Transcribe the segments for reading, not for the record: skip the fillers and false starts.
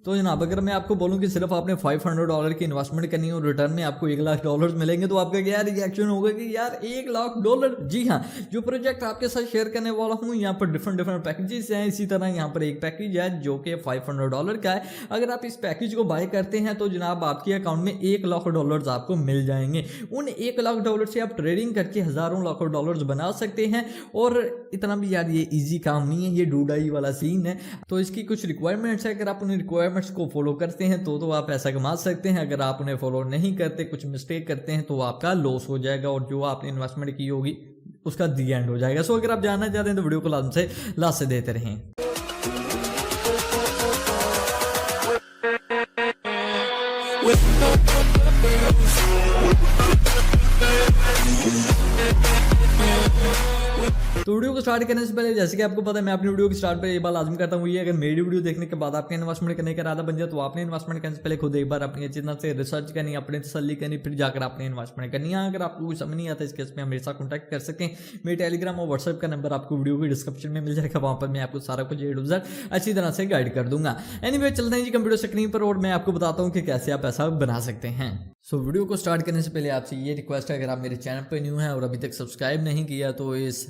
तो जनाब अगर मैं आपको बोलूं कि सिर्फ आपने $500 की इन्वेस्टमेंट करनी है और रिटर्न में आपको $1,00,000 मिलेंगे, तो आपका क्या रिएक्शन होगा कि यार $1,00,000? जी हाँ, जो प्रोजेक्ट आपके साथ शेयर करने वाला हूँ यहाँ पर डिफरेंट पैकेजेस हैं। इसी तरह यहाँ पर एक पैकेज है जो कि $500 का है। अगर आप इस पैकेज को बाय करते हैं तो जनाब आपके अकाउंट में $1,00,000 आपको मिल जाएंगे। उन $1,00,000 से आप ट्रेडिंग करके हजारों लाखों डॉलर्स बना सकते हैं। और इतना भी यार ये इजी काम नहीं है, ये डूडाई वाला सीन है। तो इसकी कुछ रिक्वायरमेंट्स है, अगर आप उन रिक्वायरमेंट्स को फॉलो करते हैं तो आप पैसा कमा सकते हैं। अगर आप उन्हें फॉलो नहीं करते, कुछ मिस्टेक करते हैं, तो आपका लॉस हो जाएगा और जो आपने इन्वेस्टमेंट की होगी उसका दी एंड हो जाएगा। सो अगर आप जानना चाहते हैं तो वीडियो को लास्ट से देते रहें। तो वीडियो को स्टार्ट करने से पहले जैसे कि आपको पता है मैं अपनी वीडियो की स्टार्ट पर एक बार लाजमी करता हूँ, ये अगर मेरी वीडियो देखने के बाद आपके इन्वेस्टमेंट करने का इरादा बन जाए तो आपने इन्वेस्टमेंट करने से पहले खुद एक बार अपनी अच्छी तरह से रिसर्च करनी, अपनी तसल्ली करनी, फिर जाकर आपने इन्वेस्टमेंट करनी है। अगर आपको कुछ समझ नहीं आता इस केस में मेरे साथ कॉन्टैक्ट कर सकते हैं। मेरे टेलीग्राम और व्हाट्सएप का नंबर आपको वीडियो की डिस्क्रिप्शन में मिल जाएगा, वहाँ पर मैं आपको सारा कुछ A to Z अच्छी तरह से गाइड कर दूंगा। एनीवे चलते हैं जी कंप्यूटर स्क्रीन पर और मैं आपको बताता हूँ कि कैसे आप पैसा बना सकते हैं। सो वीडियो को स्टार्ट करने से पहले आपसे ये रिक्वेस्ट है, अगर आप मेरे चैनल पर न्यू हैं और अभी तक सब्सक्राइब नहीं किया तो इस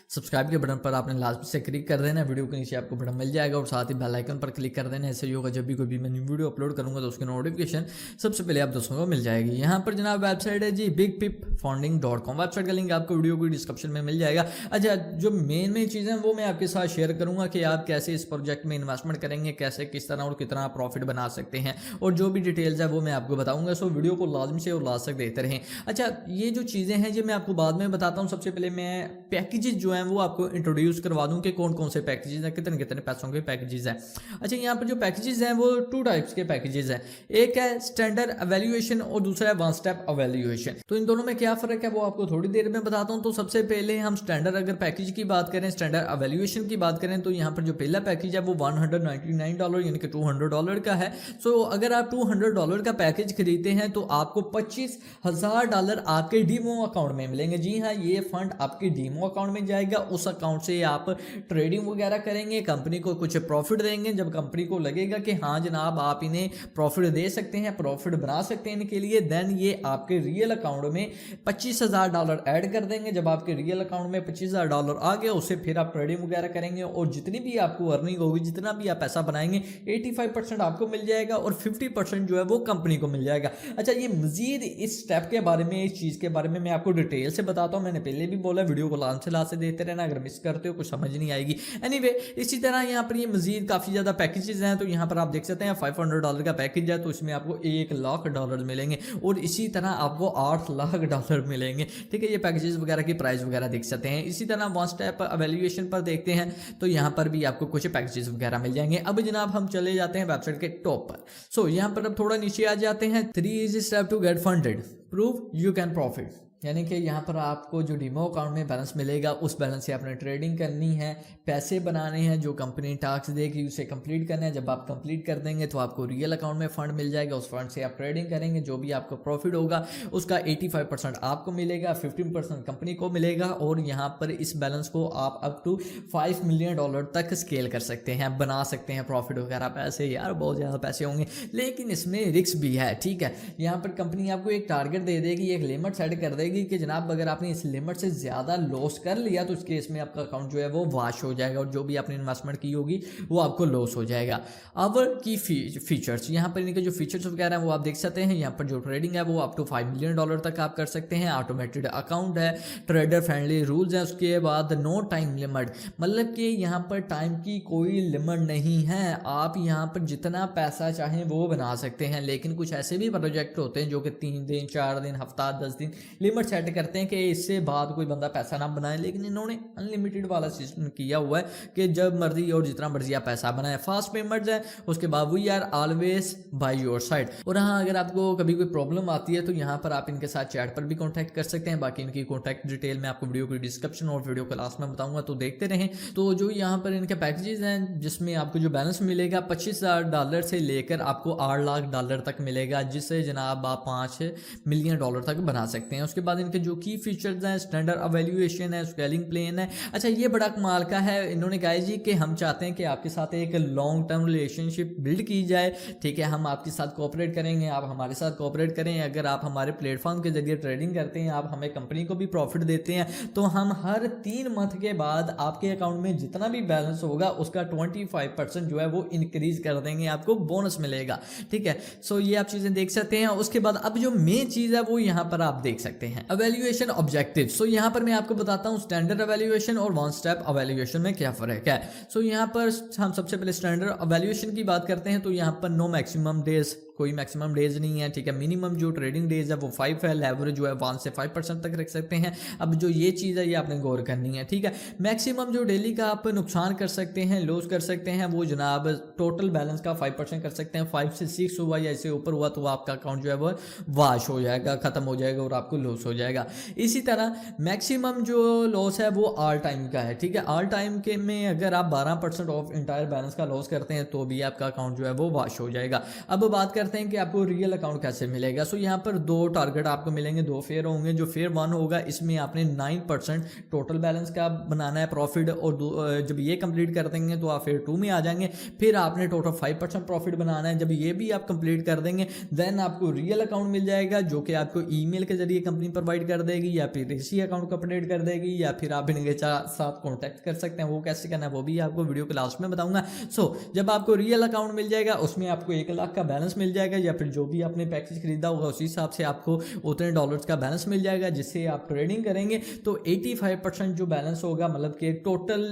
सब्सक्राइब के बटन पर आपने लास्ट से क्लिक कर देना है। वीडियो के नीचे आपको बटन मिल जाएगा और साथ ही बेल आइकन पर क्लिक कर देना है। ऐसे ही होगा जब भी कोई भी मैं न्यू वीडियो अपलोड करूंगा तो उसकी नोटिफिकेशन सबसे पहले आप दोस्तों को मिल जाएगी। यहाँ पर जनाब वेबसाइट है जी bigpipfunding.com। वेबसाइट का लिंक आपको वीडियो की डिस्क्रिप्शन में मिल जाएगा। अच्छा, जो मेन चीज़ें हैं वो मैं आपके साथ शेयर करूंगा कि आप कैसे इस प्रोजेक्ट में इन्वेस्टमेंट करेंगे, कैसे किस तरह और कितना प्रॉफिट बना सकते हैं, और जो भी डिटेल्स है वो मैं आपको बताऊंगा। सो वीडियो को लाजमी से और लास्ट तक देखते रहें। अच्छा, ये जो चीज़ें हैं ये मैं आपको बाद में बताता हूँ। सबसे पहले मैं पैकेजेस जो हैं वो आपको इंट्रोड्यूस करवा दूं कि कौन कौन से पैकेजेस हैं, कितने कितने पैसों के पैकेजेस हैं। अच्छा, यहाँ पर जो पैकेजेस हैं वो 2 टाइप्स के पैकेजेस हैं। एक है स्टैंडर्ड एवेल्युएशन और दूसरा है 1 स्टेप एवेल्युएशन। तो इन दोनों में क्या फर्क है वो आपको थोड़ी देर में बताता हूँ। तो सबसे पहले हम स्टैंडर्ड अगर पैकेज की बात करें, स्टैंडर्ड एवेल्युएशन की बात करें, तो यहाँ पर जो पहला पैकेज है वो $199 यानी कि $200 का है। सो अगर आप $200 का पैकेज खरीदते हैं तो आपको $25,000 आपके डीमो अकाउंट में मिलेंगे। जी हाँ, ये फंड आपके डीमो अकाउंट में जाएगा। उस अकाउंट से आप ट्रेडिंग वगैरह करेंगे, कंपनी को कुछ प्रॉफिट देंगे। जब कंपनी को लगेगा कि हाँ जनाब आप इन्हें प्रॉफिट दे सकते हैं, प्रॉफिट बना सकते हैं इनके लिए, देन ये आपके रियल अकाउंट में $25,000 ऐड कर देंगे। जब आपके रियल अकाउंट में $25,000 आ गया, उससे फिर आप ट्रेडिंग वगैरह करेंगे और जितनी भी आपको अर्निंग होगी, जितना भी आप पैसा बनाएंगे, 85% आपको मिल जाएगा और 50% जो है वो कंपनी को मिल जाएगा। अच्छा, ये मजीद इस स्टेप के बारे में, इस चीज़ के बारे में मैं आपको डिटेल से बताता हूँ। मैंने पहले भी बोला वीडियो को लास्ट से देखते रहना, अगर मिस करते हो कुछ समझ नहीं आएगी। एनीवे, इसी तरह यहाँ पर ये मजीद काफ़ी ज़्यादा पैकेजेस हैं। तो यहाँ पर आप देख सकते हैं $500 का पैकेज है तो इसमें आपको $1,00,000 मिलेंगे और इसी तरह आपको $8,00,000 मिलेंगे। ठीक है, ये पैकेजेस वगैरह की प्राइस वगैरह देख सकते हैं। इसी तरह 1 स्टेप एवेल्युएशन पर देखते हैं तो यहाँ पर भी आपको कुछ पैकेजेस वगैरह मिल जाएंगे। अब जनाब हम चले जाते हैं वेबसाइट के टॉप पर। सो यहाँ पर अब थोड़ा नीचे आ जाते हैं। 3 easy step to get funded, prove you can profit. यानी कि यहाँ पर आपको जो डीमो अकाउंट में बैलेंस मिलेगा उस बैलेंस से आपने ट्रेडिंग करनी है, पैसे बनाने हैं, जो कंपनी टास्क देगी उसे कंप्लीट करना है। जब आप कंप्लीट कर देंगे तो आपको रियल अकाउंट में फंड मिल जाएगा, उस फंड से आप ट्रेडिंग करेंगे। जो भी आपको प्रॉफिट होगा उसका 85% आपको मिलेगा, 15% कंपनी को मिलेगा और यहाँ पर इस बैलेंस को आप अप टू $5 मिलियन तक स्केल कर सकते हैं, बना सकते हैं प्रॉफिट वगैरह। पैसे यार बहुत ज़्यादा पैसे होंगे, लेकिन इसमें रिस्क भी है। ठीक है, यहाँ पर कंपनी आपको एक टारगेट दे देगी, एक लिमिट सेट कर देगी कि जनाब अगर आपने इस लिमिट से ज़्यादा लॉस कर लिया तो इस केस में आपका अकाउंट जो है वो वाश हो जाएगा और जो भी आपने इन्वेस्टमेंट की होगी वो आपको लॉस हो जाएगा। अब की फीचर्स, यहाँ पर इनके जो फीचर्स वगैरह हैं वो आप देख सकते हैं। यहाँ पर जो ट्रेडिंग है वो अप टू $5 मिलियन तक आप कर सकते हैं। ऑटोमेटेड अकाउंट है, ट्रेडर फ्रेंडली रूल्स हैं, उसके बाद नो टाइम लिमिट, मतलब कि यहाँ पर टाइम की कोई लिमिट नहीं है। आप यहाँ पर जितना पैसा चाहें वो बना सकते हैं, लेकिन कुछ ऐसे भी प्रोजेक्ट होते हैं जो कि 3 दिन 4 दिन हफ्ता 10 दिन लिमिट सेट करते हैं कि इससे बाद कोई बंदा पैसा ना बनाए, लेकिन इन्होंने अनलिमिटेड वाला सिस्टम किया हुआ है कि जब मर्जी और जितना मर्जी आप पैसा बनाए। फास्ट पेमेंट्स है, उसके बाद we are always by your side. और हाँ, अगर आपको कभी कोई प्रॉब्लम आती है तो यहाँ पर आप इनके साथ चैट पर भी कॉन्टैक्ट कर सकते हैं। बाकी इनकी कॉन्टैक्ट डिटेल मैं आपको वीडियो की डिस्क्रिप्शन और वीडियो के लास्ट में बताऊंगा, तो देखते रहें। तो जो यहाँ पर इनके पैकेजेस हैं जिसमें आपको जो बैलेंस मिलेगा $25,000 से लेकर आपको $8,00,000 तक मिलेगा, जिससे जनाब आप $5 मिलियन तक बना सकते हैं। उसके बाद इनके जो की फीचर्स हैं, स्टैंडर्ड एवेल्यूएशन है, स्केलिंग प्लान है। अच्छा, ये बड़ा कमाल का है। इन्होंने कहा जी कि हम चाहते हैं कि आपके साथ एक लॉन्ग टर्म रिलेशनशिप बिल्ड की जाए, ठीक है। हम आपके साथ कोऑपरेट करेंगे, आप हमारे साथ कोऑपरेट करें। अगर आप हमारे प्लेटफॉर्म के जरिए ट्रेडिंग करते हैं, आप हमें कंपनी को भी प्रॉफिट देते हैं, तो हम हर 3 मंथ के बाद आपके अकाउंट में जितना भी बैलेंस होगा उसका 25% जो है वो इंक्रीज कर देंगे, आपको बोनस मिलेगा, ठीक है। सो ये आप चीजें देख सकते हैं। उसके बाद अब जो मेन चीज है वो यहाँ पर आप देख सकते हैं, एवेल्यूएशन ऑब्जेक्टिव। सो यहाँ पर मैं आपको बताता हूँ स्टैंडर्ड एवेल्यूएशन और वन स्टेप एवेल्यूएशन में क्या फर्क है। सो यहाँ पर हम सबसे पहले स्टैंडर्ड एवेल्यूएशन की बात करते हैं, तो यहाँ पर नो मैक्सिमम डेज, कोई मैक्सिमम डेज नहीं है, ठीक है। मिनिमम जो ट्रेडिंग डेज है वो 5 है, लेवरेज जो है 1 से 5% तक रख सकते हैं। अब जो ये चीज़ है ये आपने गौर करनी है, ठीक है। मैक्सिमम जो डेली का आप नुकसान कर सकते हैं, लॉस कर सकते हैं, वो जनाब टोटल बैलेंस का 5% कर सकते हैं। 5 से 6 हुआ या इससे ऊपर हुआ तो आपका अकाउंट जो है वो वाश हो जाएगा, खत्म हो जाएगा और आपको लॉस हो जाएगा। इसी तरह मैक्सिमम जो लॉस है वो ऑल टाइम का है, ठीक है। ऑल टाइम के में अगर आप 12% ऑफ इंटायर बैलेंस का लॉस करते हैं तो भी आपका अकाउंट जो है वो वाश हो जाएगा। अब बात करते हैं कि आपको रियल अकाउंट कैसे मिलेगा। सो यहाँ पर 2 टारगेट आपको मिलेंगे, 2 फेयर होंगे। जो फेयर 1 होगा इसमें आपने 9% टोटल बैलेंस का बनाना है प्रॉफिट, और जब ये कंप्लीट कर देंगे तो आप फेयर 2 में आ जाएंगे। फिर आपने टोटल 5% प्रॉफिट बनाना है। जब ये भी आप कंप्लीट कर देंगे देन आपको रियल अकाउंट मिल जाएगा, जो कि आपको ईमेल के जरिए कंपनी प्रोवाइड कर देगी, या फिर इसी अकाउंट को अपडेट कर देगी, या फिर आप इनके साथ कॉन्टैक्ट कर सकते हैं। वो कैसे करना है वो भी आपको वीडियो के लास्ट में बताऊंगा। सो जब आपको रियल अकाउंट मिल जाएगा उसमें आपको 1 लाख का बैलेंस मिल जाएगा, या फिर जो भी आपने पैकेज खरीदा होगा उसी हिसाब से आपको उतने डॉलर्स का बैलेंस मिल जाएगा, जिससे आप ट्रेडिंग करेंगे तो 85% जो बैलेंस होगा, मतलब कि टोटल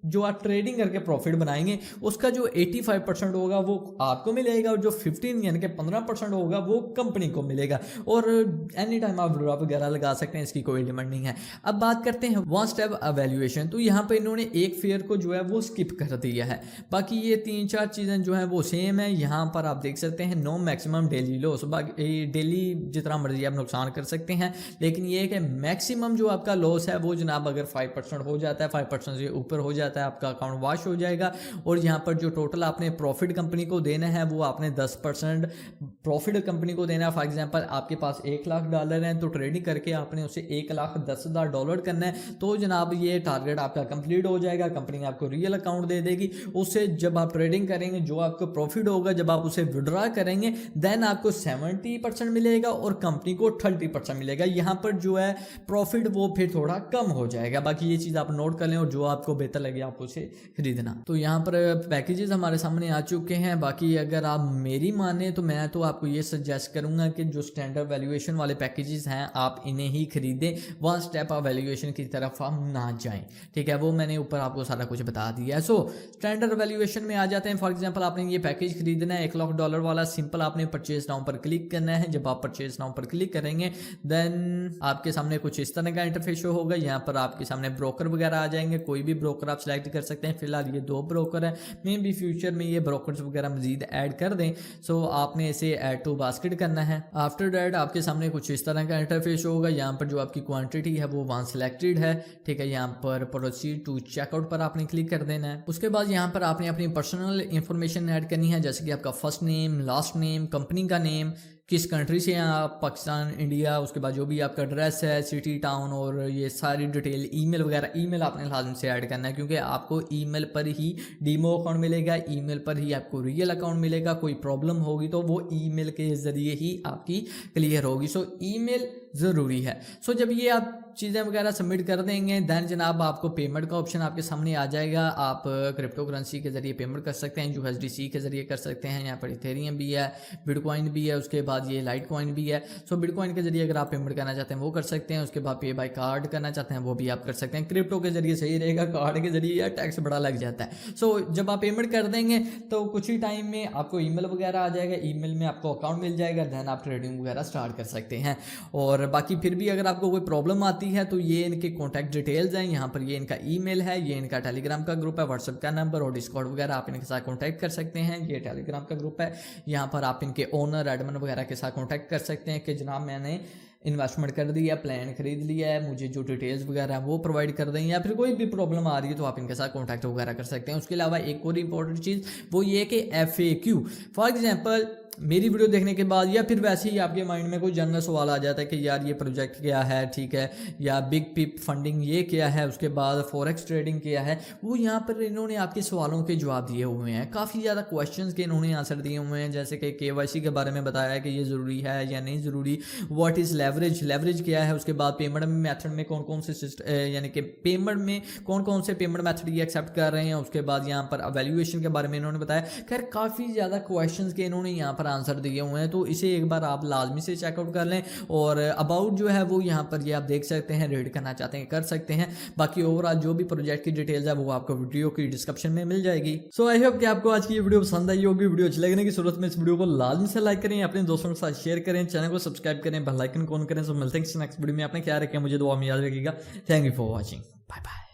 जो आप ट्रेडिंग करके प्रॉफिट बनाएंगे उसका जो 85% होगा वो आपको मिलेगा, और जो 15 यानी कि 15% होगा वो कंपनी को मिलेगा। और एनी टाइम आप ड्रॉप वगैरह लगा सकते हैं, इसकी कोई लिमिट नहीं है। अब बात करते हैं वन स्टेप एवेल्यूएशन। तो यहाँ पे इन्होंने एक फेयर को जो है वो स्किप कर दिया है, बाकी ये 3-4 चीज़ें जो है वो सेम है। यहाँ पर आप देख सकते हैं नो मैक्सिमम डेली लॉस, बाकी डेली जितना मर्जी आप नुकसान कर सकते हैं, लेकिन ये कि मैक्सिमम जो आपका लॉस है वो जनाब अगर 5% हो जाता है, 5% से ऊपर हो जाता है, आपका अकाउंट वॉश हो जाएगा। और यहाँ पर जो टोटल आपने प्रॉफिट कंपनी को देना है वो आपने 10% प्रॉफिट कंपनी को देना है। फॉर एग्जांपल आपके पास $1,00,000 हैं, तो ट्रेडिंग करके आपने उसे $1,10,000 करना है, तो जनाब ये टारगेट आपका कंप्लीट हो जाएगा। कंपनी आपको रियल अकाउंट दे देगी, उससे जब आप ट्रेडिंग करेंगे जो आपको प्रॉफिट होगा जब आप उसे विड्रॉ करेंगे देन आपको 70% मिलेगा और कंपनी को 30% मिलेगा। यहाँ पर जो है प्रॉफिट वो फिर थोड़ा कम हो जाएगा। बाकी ये चीज़ आप नोट कर लें और जो आपको बेहतर लगे आप उसे खरीदना। तो यहाँ पर पैकेजेस हमारे सामने आ चुके हैं। बाकी अगर आप मेरी माने तो मैं तो आपको ये सजेस्ट करूंगा कि जो स्टैंडर्ड वैल्यूएशन वाले पैकेजेस हैं आप इन्हें ही खरीदें, वन स्टेप ऑफ वैल्यूएशन की तरफ हम ना जाएं, ठीक है। वो मैंने ऊपर आपको सारा कुछ बता दिया है। सो स्टैंडर्ड वैल्यूएशन में आ जाते हैं। फॉर एग्जाम्पल आपने ये पैकेज खरीदना है $1,00,000 वाला, सिंपल आपने परचेज नाउ पर क्लिक करना है। जब आप परचेज नाउ पर क्लिक करेंगे देन आपके सामने कुछ इस तरह का इंटरफेस शो होगा। यहाँ पर आपके सामने ब्रोकर वगैरह आ जाएंगे, कोई भी ब्रोकर आप सिलेक्ट कर सकते हैं। फिलहाल ये 2 ब्रोकर है, मे बी फ्यूचर में ये ब्रोकर्स वगैरह मजीद ऐड कर दें। सो आपने इसे ऐड टू बास्केट करना है। आफ्टर दैट आपके सामने कुछ इस तरह का इंटरफेस होगा। यहाँ पर जो आपकी क्वांटिटी है वो 1 सिलेक्टेड है, ठीक है। यहाँ पर प्रोसीड टू चेकआउट पर आपने क्लिक कर देना है। उसके बाद यहाँ पर आपने अपनी पर्सनल इंफॉर्मेशन ऐड करनी है, जैसे कि आपका first name, last name, company का नेम, किस कंट्री से हैं आप, पाकिस्तान, इंडिया, उसके बाद जो भी आपका एड्रेस है, सिटी, टाउन, और ये सारी डिटेल, ईमेल वगैरह। ईमेल आपने लाजम से ऐड करना है क्योंकि आपको ईमेल पर ही डीमो अकाउंट मिलेगा, ईमेल पर ही आपको रियल अकाउंट मिलेगा। कोई प्रॉब्लम होगी तो वो ईमेल के ज़रिए ही आपकी क्लियर होगी। सो ईमेल ज़रूरी है। सो जब ये आप चीज़ें वगैरह सबमिट कर देंगे दैन जनाब आपको पेमेंट का ऑप्शन आपके सामने आ जाएगा। आप क्रिप्टो करेंसी के ज़रिए पेमेंट कर सकते हैं, USDC के ज़रिए कर सकते हैं। यहाँ पर इथेरियम भी है, बिटकॉइन भी है, उसके बाद ये लाइट कॉइन भी है। सो बिटकॉइन के ज़रिए अगर आप पेमेंट करना चाहते हैं वो कर सकते हैं। उसके बाद पे बाय कार्ड करना चाहते हैं वो भी आप कर सकते हैं। क्रिप्टो के ज़रिए सही रहेगा, कार्ड के ज़रिए यार टैक्स बड़ा लग जाता है। सो जब आप पेमेंट कर देंगे तो कुछ ही टाइम में आपको ईमेल वगैरह आ जाएगा, ईमेल में आपको अकाउंट मिल जाएगा, दैन आप ट्रेडिंग वगैरह स्टार्ट कर सकते हैं। और बाकी फिर भी अगर आपको कोई प्रॉब्लम आती है तो ये इनके कॉन्टैक्ट डिटेल्स हैं। यहाँ पर ये इनका ईमेल है, ये इनका टेलीग्राम का ग्रुप है, व्हाट्सएप का नंबर और डिस्कॉर्ड वगैरह आप इनके साथ कॉन्टैक्ट कर सकते हैं। ये टेलीग्राम का ग्रुप है, यहाँ पर आप इनके ओनर, एडमिन वगैरह के साथ कॉन्टैक्ट कर सकते हैं कि जनाब मैंने इन्वेस्टमेंट कर दी है, प्लान खरीद लिया है, मुझे जो डिटेल्स वगैरह है वो प्रोवाइड कर दें, या फिर कोई भी प्रॉब्लम आ रही है तो आप इनके साथ कॉन्टैक्ट वगैरह कर सकते हैं। उसके अलावा एक और इंपॉर्टेंट चीज़ वो ये कि FAQ, फॉर एग्जाम्पल मेरी वीडियो देखने के बाद या फिर वैसे ही आपके माइंड में कोई जनरल सवाल आ जाता है कि यार ये प्रोजेक्ट क्या है, ठीक है, या बिग पिप फंडिंग ये क्या है, उसके बाद फॉरेक्स ट्रेडिंग क्या है, वो यहाँ पर इन्होंने आपके सवालों के जवाब दिए हुए हैं। काफ़ी ज़्यादा क्वेश्चंस के इन्होंने आंसर दिए हुए हैं, जैसे कि KYC के बारे में बताया है कि ये ज़रूरी है या नहीं ज़रूरी, व्हाट इज़ लेवरेज, लेवरेज क्या है, उसके बाद पेमेंट मेथड में कौन कौन से यानी कि पेमेंट में कौन कौन से पेमेंट मेथड ये एक्सेप्ट कर रहे हैं, उसके बाद यहाँ पर वैल्यूएशन के बारे में इन्होंने बताया। खैर काफ़ी ज़्यादा क्वेश्चन के इन्होंने यहाँ पर आंसर दिए हुए हैं, तो इसे एक बार आप लाजमी से चेकआउट कर लें। और अबाउट जो है वो यहाँ पर ये आप देख सकते हैं, रीड करना चाहते हैं कर सकते हैं। बाकी ओवरऑल जो भी प्रोजेक्ट की डिटेल्स है वो आपको वीडियो की डिस्क्रिप्शन में मिल जाएगी। सो आई होप कि आपको आज की ये वीडियो पसंद आई होगी। वीडियो अच्छी लगने की सूरत में इस वीडियो को लाजमी से लाइक करें, अपने दोस्तों के साथ शेयर करें, चैनल को सब्सक्राइब करें, बेल आइकन ऑन करें। सो मिलते हैं नेक्स्ट वीडियो में। आपने क्या रखें मुझे दुआ में याद रखिएगा। Thank you for watching, bye bye.